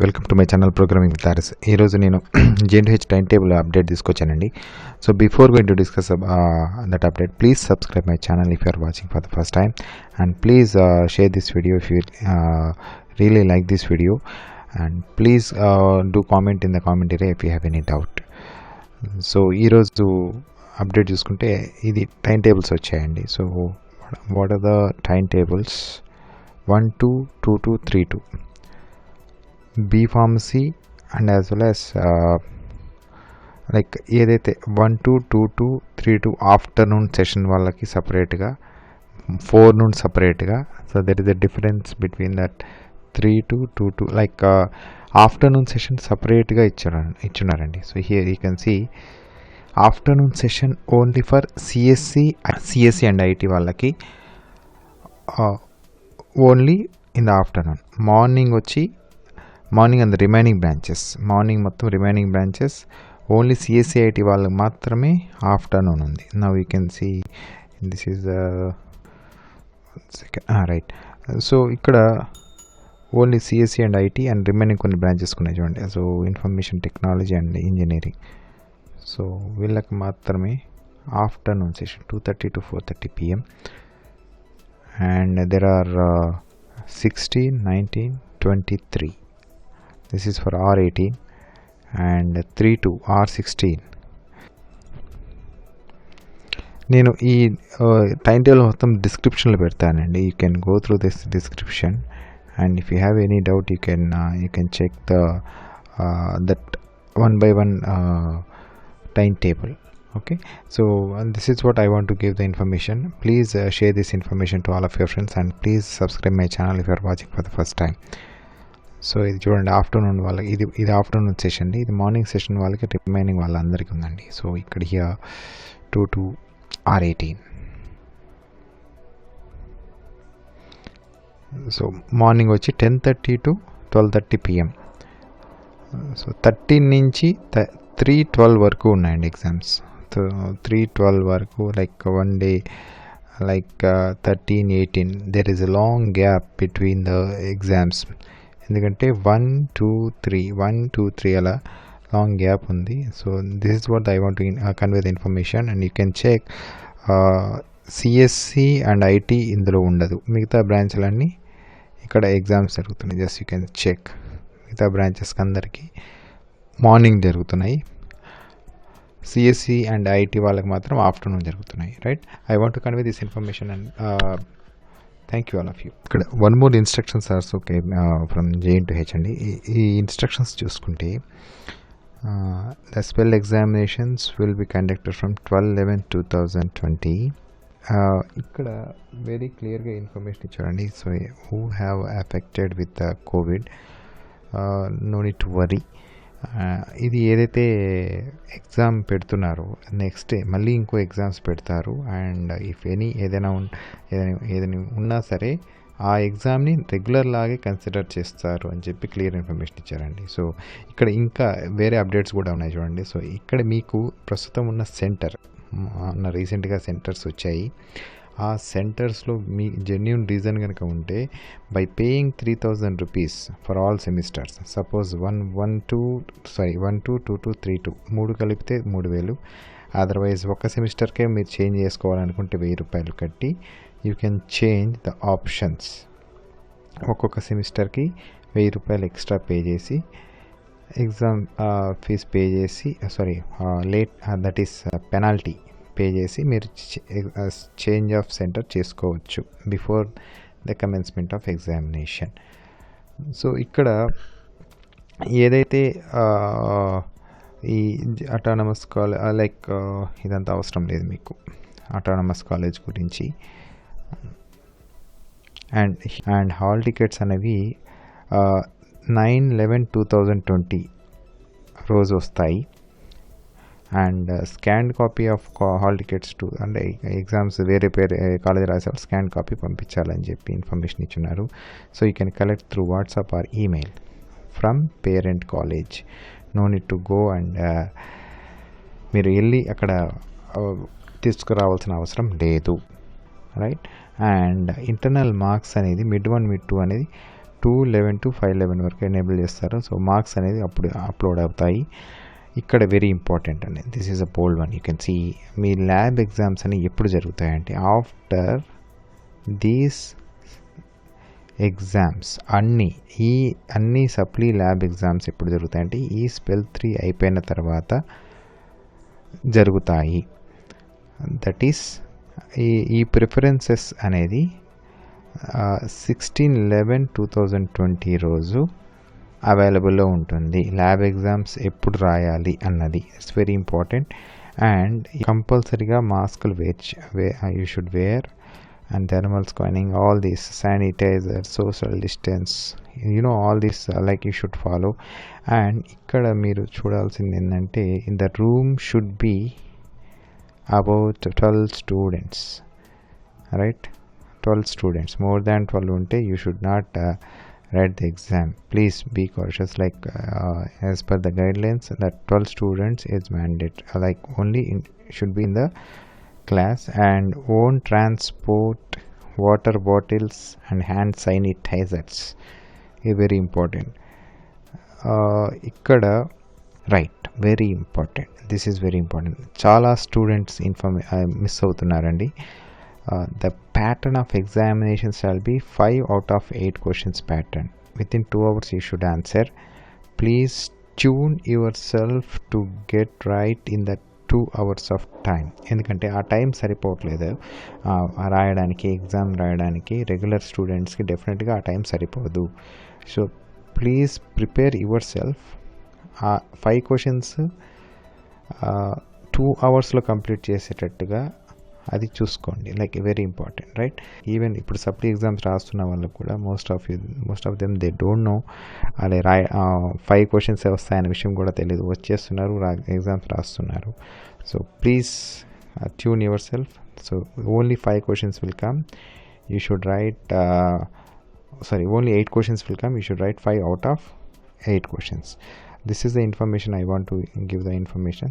Welcome to my channel programming with RS. ఈరోజు నేను JNTH time table update తీసుకొచ్చానండి. So before going to discuss that update, please subscribe my channel if you are watching for the first time, and please share this video if you really like this video, and please do comment in the comment area if you have any doubt. So ఈరోజు update చూసుకుంటే ఇది time tables వచ్చాయండి. So what are the time tables? 1, 2, 2, 2, 3, 2. B pharmacy and as well as like ఏదైతే 1, 2, 2, 2, 3, 2 afternoon session వాళ్ళకి సపరేట్గా, 4 నుండి సపరేట్గా. So that is the difference between that 3 to 2 2. Like afternoon session సపరేట్గా ఇచ్చున్నారండి. So here you can see afternoon session only for CSC and IT వాళ్ళకి only in the afternoon. Morning and remaining branches, morning మొత్తం remaining branches only CSC IT వాళ్ళకి మాత్రమే afternoon ఉంది. Now you can see this is right. So ఇక్కడ only CSC and IT and remaining కొన్ని branches ఉన్నాయి చూడండి. So information technology and engineering, so వీళ్ళకి మాత్రమే afternoon session 2:30 to 4:30 PM. And there are 16, 19, 23. This is for R18 and 3 to R16. నేను ఈ time table మొత్తం డిస్క్రిప్షన్లో పెడతానండి. You can go through this description, and if you have any doubt you can check that one by one timetable. Okay, so this is what I want to give the information. Please share this information to all of your friends, and please subscribe my channel if you are watching for the first time. So ఇది చూడండి, afternoon వాళ్ళకి ఇది afternoon session, ఇది morning session వాళ్ళకి, remaining వాళ్ళందరికీ ఉందండి. So ఇక్కడ here 2 to R18. So morning వచ్చి 10:30 to 12:30 PM. సో 13 నుంచి 3:12 వరకు ఉన్నాయండి ఎగ్జామ్స్. 3:12 వరకు, like one day, like 13, 18. There is a long gap between the exams, ఎందుకంటే 1, 2, 3 అలా లాంగ్ గ్యాప్ ఉంది. So this is what I want to convey the information, and you can check. CSC and IT ఇందులో ఉండదు, మిగతా బ్రాంచ్లన్నీ ఇక్కడ exams జరుగుతున్నాయి. Just you can check. మిగతా బ్రాంచెస్కి అందరికీ మార్నింగ్ జరుగుతున్నాయి, సిఎస్సి అండ్ ఐటీ వాళ్ళకి మాత్రం ఆఫ్టర్నూన్ జరుగుతున్నాయి. Right, I want to convey this information, and thank you all of you. ఇక్కడ one more instructions also from JNTH అండి. ఈ ఇన్స్ట్రక్షన్స్ చూసుకుంటే the spell examinations will be conducted from 12/11/2020. ఇక్కడ very క్లియర్గా information ఇచ్చారండి. So who have affected with the covid, no need to worry. ఇది ఏదైతే exam పెడుతున్నారో నెక్స్ట్ డే మళ్ళీ ఇంకో ఎగ్జామ్స్ పెడతారు, అండ్ ఇఫ్ ఏదైనా ఉన్నా సరే ఆ ఎగ్జామ్ని రెగ్యులర్ లాగే కన్సిడర్ చేస్తారు అని చెప్పి క్లియర్ ఇన్ఫర్మేషన్ ఇచ్చారండి. సో ఇక్కడ ఇంకా వేరే అప్డేట్స్ కూడా ఉన్నాయి చూడండి. సో ఇక్కడ మీకు ప్రస్తుతం ఉన్న సెంటర్, రీసెంట్గా సెంటర్స్ వచ్చాయి. ఆ సెంటర్స్లో మీ జెన్యూన్ రీజన్ కనుక ఉంటే, by paying 3,000 rupees for all semesters, suppose 1, 2, 2, 2, 3, 2 3 కలిపితే 3,000. అదర్వైజ్ ఒక సెమిస్టర్కే మీరు చేంజ్ చేసుకోవాలనుకుంటే 1,000 రూపాయలు కట్టి you can change the options. ఒక్కొక్క సెమిస్టర్కి 1,000 రూపాయలు ఎక్స్ట్రా పే చేసి, ఎగ్జామ్ ఫీజ్ పే చేసి, late, that is penalty pay చేసి మీరు చేంజ్ ఆఫ్ సెంటర్ చేసుకోవచ్చు before the commencement of examination. So ఇక్కడ ఏదైతే ఈ అటానమస్ కాలేజ్, లైక్ ఇదంతా అవసరం లేదు మీకు అటానమస్ కాలేజ్ గురించి. అండ్ హాల్ టికెట్స్ అనేవి 9/11/2020 రోజు వస్తాయి. And scanned copy of hall tickets to, అంటే ఎగ్జామ్స్ వేరే కాలేజ్ రాసేవాళ్ళు స్కాన్ కాపీ పంపించాలని చెప్పి ఇన్ఫర్మేషన్ ఇచ్చున్నారు. So you can collect through WhatsApp or email from parent college. No need to go, and మీరు వెళ్ళి అక్కడ తీసుకురావాల్సిన అవసరం లేదు. రైట్, అండ్ ఇంటర్నల్ మార్క్స్ అనేది మిడ్ 1, మిడ్ 2 అనేది 2:11 to 5:11 వరకు ఎనేబుల్ చేస్తారు. సో మార్క్స్ అనేది అప్పుడు అప్లోడ్ అవుతాయి. ఇక్కడ వెరీ ఇంపార్టెంట్ అండి, this is a bold one. You can see మీ ల్యాబ్ ఎగ్జామ్స్ అని ఎప్పుడు జరుగుతాయంటే ఆఫ్టర్ దీస్ ఎగ్జామ్స్ అన్ని సప్లీ ల్యాబ్ ఎగ్జామ్స్ ఎప్పుడు జరుగుతాయంటే ఈ స్పెల్ 3 అయిపోయిన తర్వాత జరుగుతాయి. దట్ ఈస్ ఈ ప్రిఫరెన్సెస్ అనేది 16/11/2020 రోజు అవైలబుల్లో ఉంటుంది. ల్యాబ్ ఎగ్జామ్స్ ఎప్పుడు రాయాలి అన్నది ఇట్స్ వెరీ ఇంపార్టెంట్. అండ్ కంపల్సరీగా మాస్కులు you should wear and thermal scanning, all these sanitizer, social distance, all this like you should follow. And ikkada meeru chudalsindi endante in the room should be about 12 students, right? 12 students, more than 12 unte you should not write the exam. Please be cautious, like as per the guidelines that 12 students is mandate, like only should be in the class, and own transport water bottles and hand sanitizers is very important. Ikkada right, very important, this is very important. Chala students miss avutunnarandi. The pattern of examination shall be 5 out of 8 questions pattern. Within 2 hours you should answer. Please tune yourself to get right in that 2 hours of time. ఎందుకంటే ఆ time సరిపోవట్లేదు రాయడానికి, exam రాయడానికి. Regular స్టూడెంట్స్కి డెఫినెట్గా ఆ time సరిపోదు. So please prepare your self. 5 questions 2 అవర్స్లో కంప్లీట్ చేసేటట్టుగా అది చూసుకోండి, like very important, right? Even ఇప్పుడు సప్లీ ఎగ్జామ్స్ రాస్తున్న వాళ్ళకు కూడా most of them they don't know అదే 5 క్వశ్చన్స్ వస్తాయనే విషయం కూడా తెలియదు, వచ్చేస్తున్నారు ఎగ్జామ్స్ రాస్తున్నారు. So please tune your self. So only 5 questions will come. You should write only 8 questions will come. You should write 5 out of 8 questions. This is the information I want to give the information.